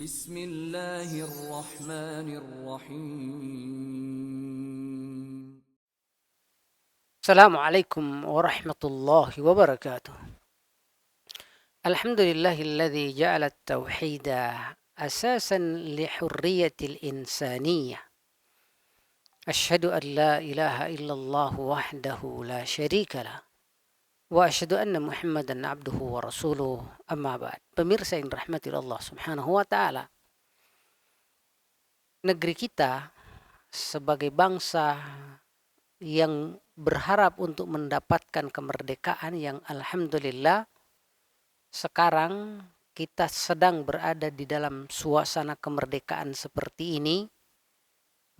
بسم الله الرحمن الرحيم. السلام عليكم ورحمة الله وبركاته. الحمد لله الذي جعل التوحيد أساسا لحرية الإنسانية. أشهد أن لا إله إلا الله وحده لا شريك له وأشهد أن محمدا عبده ورسوله أما بعد. Pemirsa yang dirahmati Allah Subhanahu wa taala. Negeri kita sebagai bangsa yang berharap untuk mendapatkan kemerdekaan yang alhamdulillah sekarang kita sedang berada di dalam suasana kemerdekaan seperti ini,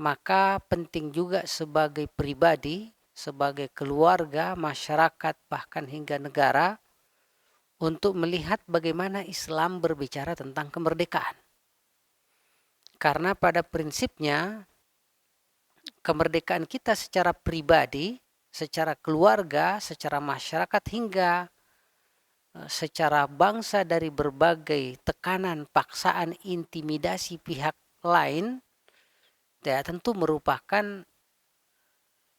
maka penting juga sebagai pribadi, sebagai keluarga, masyarakat, bahkan hingga negara untuk melihat bagaimana Islam berbicara tentang kemerdekaan. Karena pada prinsipnya kemerdekaan kita secara pribadi, secara keluarga, secara masyarakat hingga secara bangsa dari berbagai tekanan, paksaan, intimidasi pihak lain, ya tentu merupakan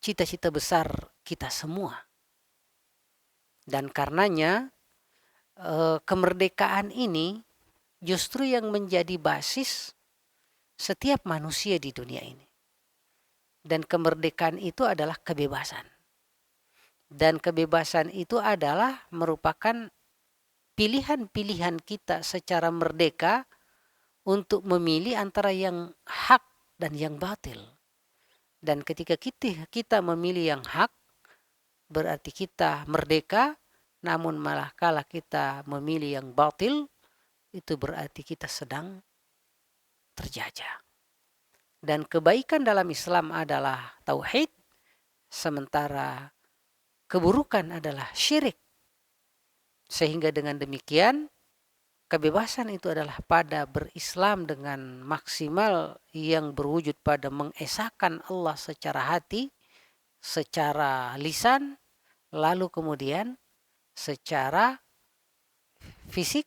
cita-cita besar kita semua. Dan karenanya kemerdekaan ini justru yang menjadi basis setiap manusia di dunia ini. Dan kemerdekaan itu adalah kebebasan. Dan kebebasan itu adalah merupakan pilihan-pilihan kita secara merdeka untuk memilih antara yang hak dan yang batil. Dan ketika kita memilih yang hak, berarti kita merdeka, namun malah kala kita memilih yang batil, itu berarti kita sedang terjajah. Dan kebaikan dalam Islam adalah tauhid, sementara keburukan adalah syirik. Sehingga dengan demikian, kebebasan itu adalah pada berislam dengan maksimal yang berwujud pada mengesahkan Allah secara hati, secara lisan, lalu kemudian secara fisik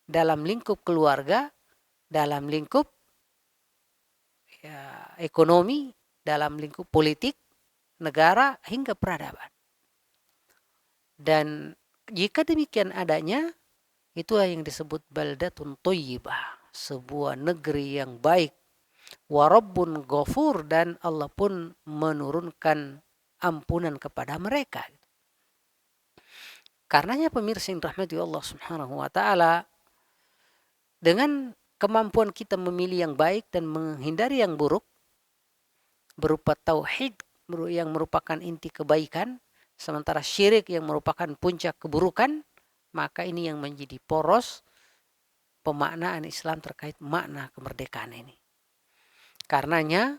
dalam lingkup keluarga, dalam lingkup ekonomi, dalam lingkup politik, negara, hingga peradaban. Dan jika demikian adanya, itulah yang disebut baldatun thayyibah, sebuah negeri yang baik. Wa rabbun ghafur, dan Allah pun menurunkan ampunan kepada mereka. Karenanya pemirsa yang dirahmati Allah Subhanahu wa taala, dengan kemampuan kita memilih yang baik dan menghindari yang buruk berupa tauhid yang merupakan inti kebaikan, sementara syirik yang merupakan puncak keburukan, maka ini yang menjadi poros pemaknaan Islam terkait makna kemerdekaan ini. Karenanya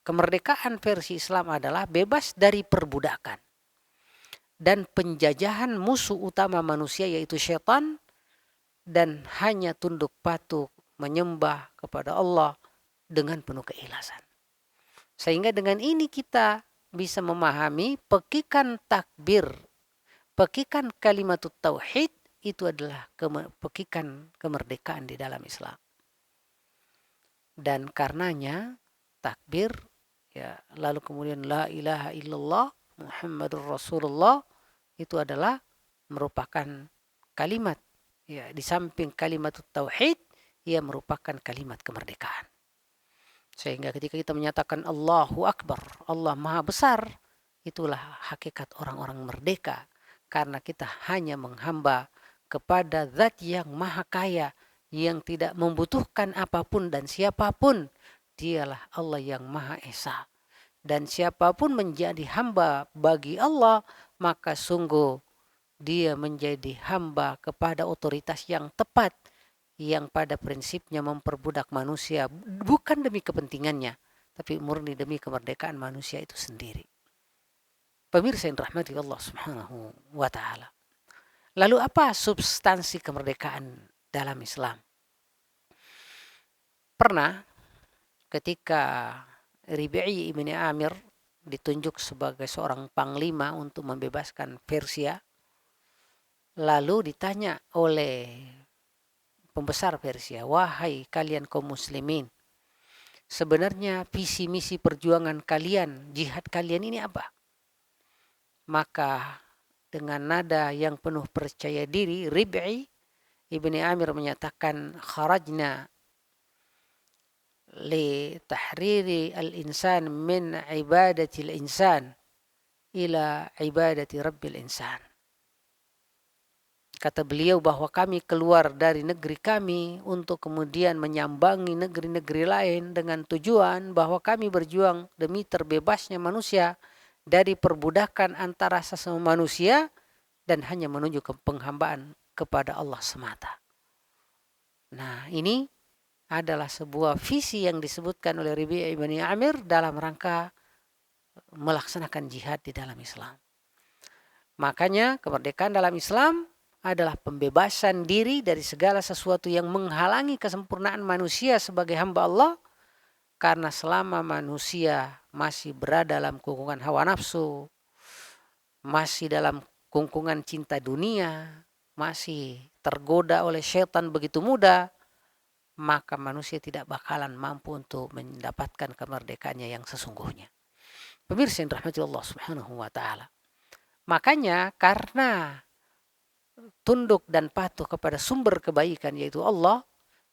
kemerdekaan versi Islam adalah bebas dari perbudakan dan penjajahan musuh utama manusia yaitu syaitan, dan hanya tunduk patuh menyembah kepada Allah dengan penuh keikhlasan. Sehingga dengan ini kita bisa memahami pekikan takbir, pekikan kalimat tauhid itu adalah pekikan kemerdekaan di dalam Islam. Dan karenanya takbir, ya, lalu kemudian la ilaha illallah Muhammadur Rasulullah, itu adalah merupakan kalimat, ya, di samping kalimat tauhid, ia merupakan kalimat kemerdekaan. Sehingga ketika kita menyatakan Allahu Akbar, Allah Maha Besar, itulah hakikat orang-orang merdeka. Karena kita hanya menghamba kepada zat yang maha kaya, yang tidak membutuhkan apapun dan siapapun. Dialah Allah yang Maha Esa. Dan siapapun menjadi hamba bagi Allah, maka sungguh dia menjadi hamba kepada otoritas yang tepat, yang pada prinsipnya memperbudak manusia bukan demi kepentingannya, tapi murni demi kemerdekaan manusia itu sendiri. Pemirsa yang dirahmati Allah Subhanahu wa taala. Lalu apa substansi kemerdekaan dalam Islam? Pernah ketika Rib'i ibn Amir ditunjuk sebagai seorang panglima untuk membebaskan Persia, lalu ditanya oleh pembesar Persia, wahai kalian kaum muslimin, sebenarnya visi misi perjuangan kalian, jihad kalian ini apa? Maka dengan nada yang penuh percaya diri, Rib'i ibni Amir menyatakan, kharajna li tahriri al-insan min ibadati al-insan ila ibadati rabbil insan. Kata beliau bahwa kami keluar dari negeri kami untuk kemudian menyambangi negeri-negeri lain dengan tujuan bahwa kami berjuang demi terbebasnya manusia dari perbudakan antara sesama manusia dan hanya menuju ke penghambaan kepada Allah semata. Nah, ini adalah sebuah visi yang disebutkan oleh Rabi' ibn Amir dalam rangka melaksanakan jihad di dalam Islam. Makanya kemerdekaan dalam Islam adalah pembebasan diri dari segala sesuatu yang menghalangi kesempurnaan manusia sebagai hamba Allah, karena selama manusia masih berada dalam kungkungan hawa nafsu, masih dalam kungkungan cinta dunia, masih tergoda oleh syaitan begitu mudah, maka manusia tidak bakalan mampu untuk mendapatkan kemerdekaannya yang sesungguhnya. Pemirsa yang dirahmati Allah Subhanahu wa taala. Makanya karena tunduk dan patuh kepada sumber kebaikan yaitu Allah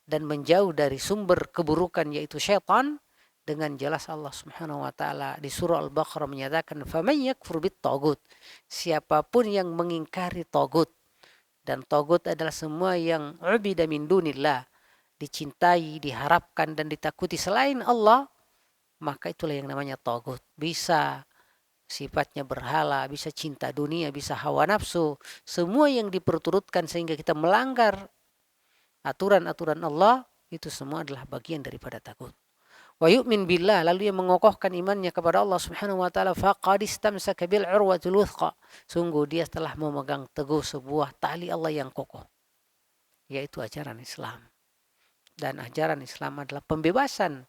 dan menjauh dari sumber keburukan yaitu syaitan, dengan jelas Allah Subhanahu wa taala di surah Al-Baqarah menyatakan, faman yakfur bit-taghut, siapapun yang mengingkari taghut, dan taghut adalah semua yang ubida min dunillah, dicintai, diharapkan dan ditakuti selain Allah, maka itulah yang namanya taghut. Bisa sifatnya berhala, bisa cinta dunia, bisa hawa nafsu, semua yang diperturutkan sehingga kita melanggar aturan-aturan Allah, itu semua adalah bagian daripada taghut. Wa yu'min billah, lalu yang mengokohkan imannya kepada Allah Subhanahu wa taala, faqad istamsaka bil urwatil wuthqa, sungguh dia telah memegang teguh sebuah tali Allah yang kokoh, yaitu ajaran Islam. Dan ajaran Islam adalah pembebasan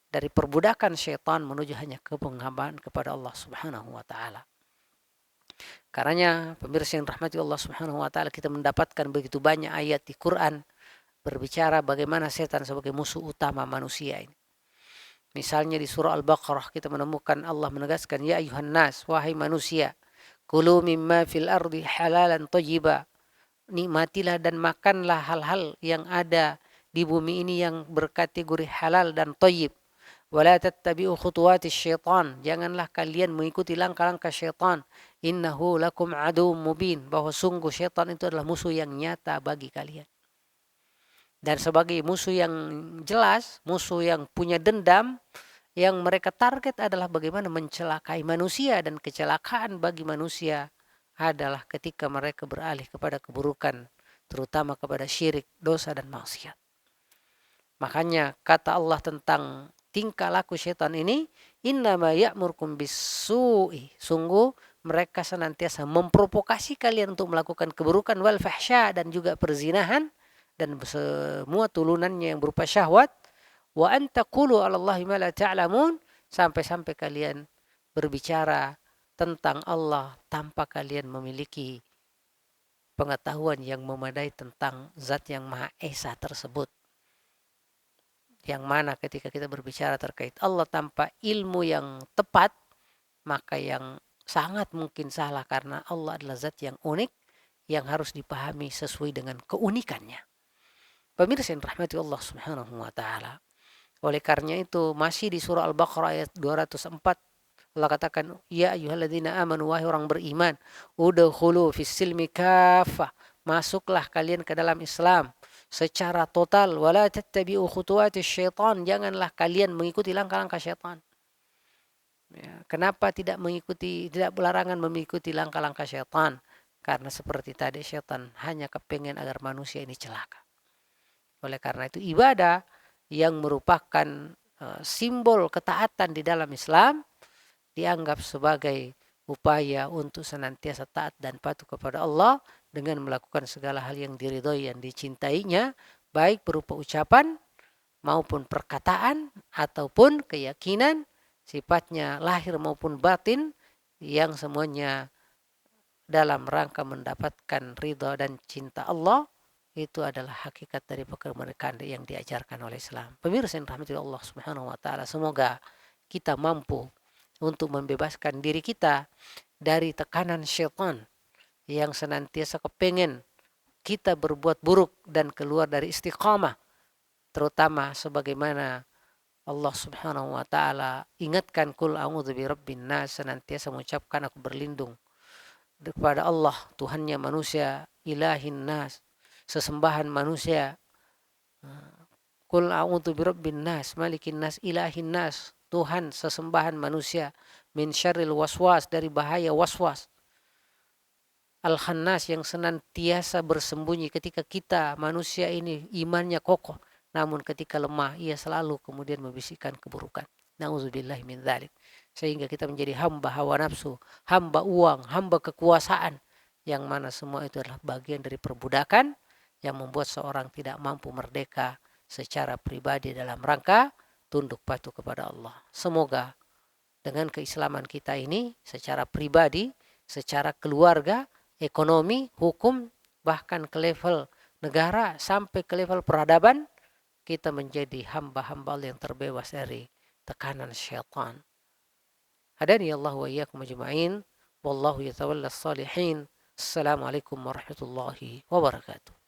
dari perbudakan syaitan menuju hanya ke penghambaan kepada Allah Subhanahu wa taala. Karenanya pemirsa yang rahmati Allah Subhanahu wa taala, kita mendapatkan begitu banyak ayat di Quran berbicara bagaimana setan sebagai musuh utama manusia ini. Misalnya di surah Al-Baqarah kita menemukan Allah menegaskan, ya ayuhan nas, wahai manusia, kulu mimma fil ardi halalan thayyiba, nikmatilah dan makanlah hal-hal yang ada di bumi ini yang berkategori halal dan thayyib. Wala tattabi'u khutuwatis syaitan, janganlah kalian mengikuti langkah-langkah syaitan. Innahu lakum aduwwum mubin, bahwa sungguh syaitan itu adalah musuh yang nyata bagi kalian. Dan sebagai musuh yang jelas, musuh yang punya dendam, yang mereka target adalah bagaimana mencelakai manusia, dan kecelakaan bagi manusia adalah ketika mereka beralih kepada keburukan, terutama kepada syirik, dosa dan maksiat. Makanya kata Allah tentang tingkah laku syaitan ini, innama ya'murkum bis-su'i, sungguh mereka senantiasa memprovokasi kalian untuk melakukan keburukan, wal fahsya, dan juga perzinahan dan semua turunannya yang berupa syahwat, wa an taqulu 'alallahi ma la ta'lamun, sampai-sampai kalian berbicara tentang Allah tanpa kalian memiliki pengetahuan yang memadai tentang zat yang Maha Esa tersebut. Yang mana ketika kita berbicara terkait Allah tanpa ilmu yang tepat, maka yang sangat mungkin salah, karena Allah adalah zat yang unik yang harus dipahami sesuai dengan keunikannya. Pemirsa yang rahmati Allah Subhanahu wa taala. Oleh karena itu masih di surah Al-Baqarah ayat 204 Allah katakan, ya ayyuhalladzina amanu, wahai orang beriman, udkhulu fis silmi kaffah, masuklah kalian ke dalam Islam secara total, wala tattabi'u khutuwatis syaitan, janganlah kalian mengikuti langkah-langkah syaitan. Ya, kenapa tidak larangan mengikuti langkah-langkah syaitan? Karena seperti tadi, syaitan hanya kepengen agar manusia ini celaka. Oleh karena itu ibadah yang merupakan simbol ketaatan di dalam Islam dianggap sebagai upaya untuk senantiasa taat dan patuh kepada Allah dengan melakukan segala hal yang diridhoi, yang dicintainya, baik berupa ucapan maupun perkataan ataupun keyakinan, sifatnya lahir maupun batin, yang semuanya dalam rangka mendapatkan ridha dan cinta Allah itu adalah hakikat dari kemerdekaan yang diajarkan oleh Islam. Pemirsa yang rahmati Allah Subhanahu wa taala, semoga kita mampu untuk membebaskan diri kita dari tekanan syaitan yang senantiasa kepengen kita berbuat buruk dan keluar dari istiqamah, terutama sebagaimana Allah Subhanahu wa taala ingatkan, kul a'udzu birabbin nas, senantiasa mengucapkan aku berlindung kepada Allah, Tuhannya manusia, ilahin nas, sesembahan manusia. Kul a'udzu birabbin nas, malikin nas, ilahin nas, Tuhan sesembahan manusia, min syarril waswas, dari bahaya waswas, al-khannas, yang senantiasa bersembunyi ketika kita manusia ini imannya kokoh, namun ketika lemah ia selalu kemudian membisikkan keburukan. Nauzubillahi min dzalik. Sehingga kita menjadi hamba hawa nafsu, hamba uang, hamba kekuasaan, yang mana semua itu adalah bagian dari perbudakan yang membuat seorang tidak mampu merdeka secara pribadi dalam rangka tunduk patuh kepada Allah. Semoga dengan keislaman kita ini secara pribadi, secara keluarga, ekonomi, hukum, bahkan ke level negara sampai ke level peradaban, kita menjadi hamba-hamba Allah yang terbebas dari tekanan syaitan. Hadani Allah wa iyyakum ajma'in. Wallahu yatawalla salihin. Assalamualaikum warahmatullahi wabarakatuh.